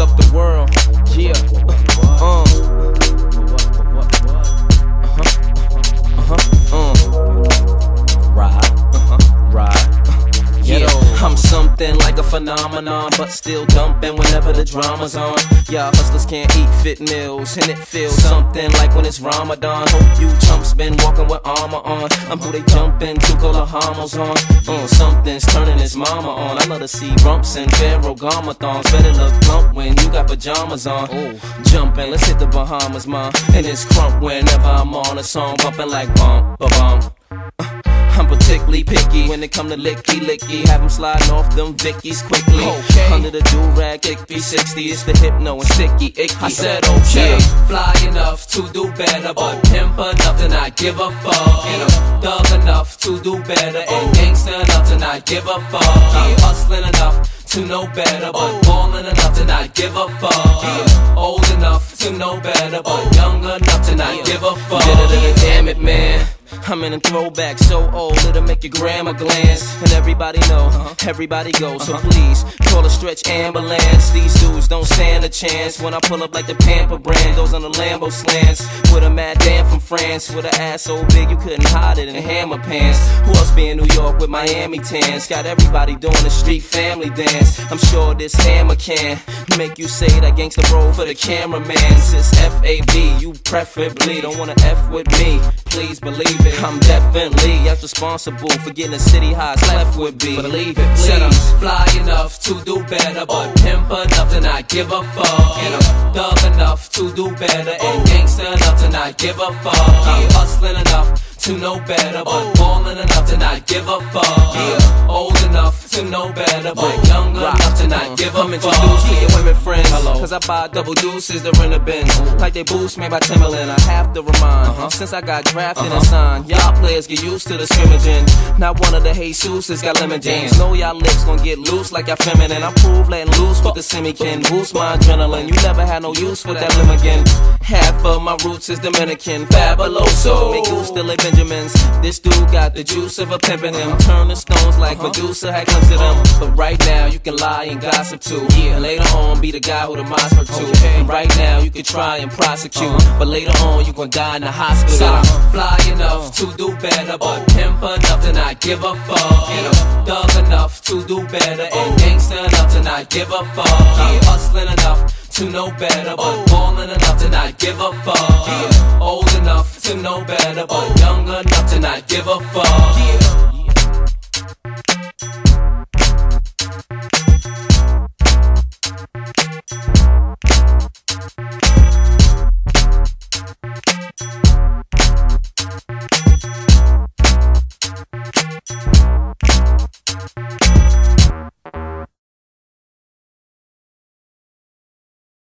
up the world. Yeah. I'm something like a phenomenon, but still dumping whenever the drama's on. Y'all hustlers can't eat fit meals, and it feels something like when it's Ramadan. Hope you chumps been walking with armor on. I'm who they jumping to, call the homos on. Something's turning his mama on. I love to see rumps and pharaoh garma thongs. Better look plump when you got pajamas on. Jumping, let's hit the Bahamas, ma. And it's crump whenever I'm on a song, bumping like bump, ba-bum. I'm particularly picky when it come to licky. Have them sliding off them Vickies quickly. Under the do-rag, kick 360, it's the hypno and sticky, icky. I said okay, fly enough to do better, but pimp enough to not give a fuck. And I'm thug enough to do better, and gangster enough to not give a fuck. I'm hustling enough to know better, but ballin' enough to not give a fuck. Old enough to know better, but young enough to not give a fuck. Damn it, man. I'm in a throwback so old it'll make your grandma glance. And everybody know, everybody goes. So please, call a stretch ambulance. These dudes don't stand a chance when I pull up like the Pamper brand. Those on the Lambo slants with a mad dam from France, with an ass so big you couldn't hide it in hammer pants. Who else be in New York with Miami tans? Got everybody doing the street family dance. I'm sure this hammer can make you say that gangsta roll for the cameraman. It's F-A-B, you preferably don't wanna F with me. Please believe it, I'm definitely as responsible for getting the city highs left would be. Believe it, please. Said I'm fly enough to do better, but pimp enough to not give a fuck. And I'm thug enough to do better, and gangster enough to not give a fuck. I'm hustling enough to know better, but ballin' enough to not give a fuck. Old enough to know better, but young enough to not give a fuck. I'm introduced to your women friends, cause I buy double deuces to rent a Benz. Like they boost made by Timberland, I have to remind. Since I got drafted and signed, y'all players get used to the scrimmaging. Not one of the Jesus's got lemon jams. Know y'all lips gon' get loose like y'all feminine. I prove letting loose with the semi-kin. Boost my adrenaline, you never had no use for that limousine. Half of my roots is Dominican, fabolous. Make you still a Benjamins. This dude got the juice of a pimp in him. Turn the stones like Medusa had comes to them. But right now you can lie and gossip too. And later on be the guy who the moms work to. And right now you can try and prosecute, but later on you gon' die in the hospital. So I'm fly enough to do better, but pimp enough to not give a fuck. And I'm thug enough to do better, and gangster enough to not give a fuck. I'm hustling enough to know better, but ballin' enough to not give a fuck. Old enough to know better, but young enough to not give a fuck.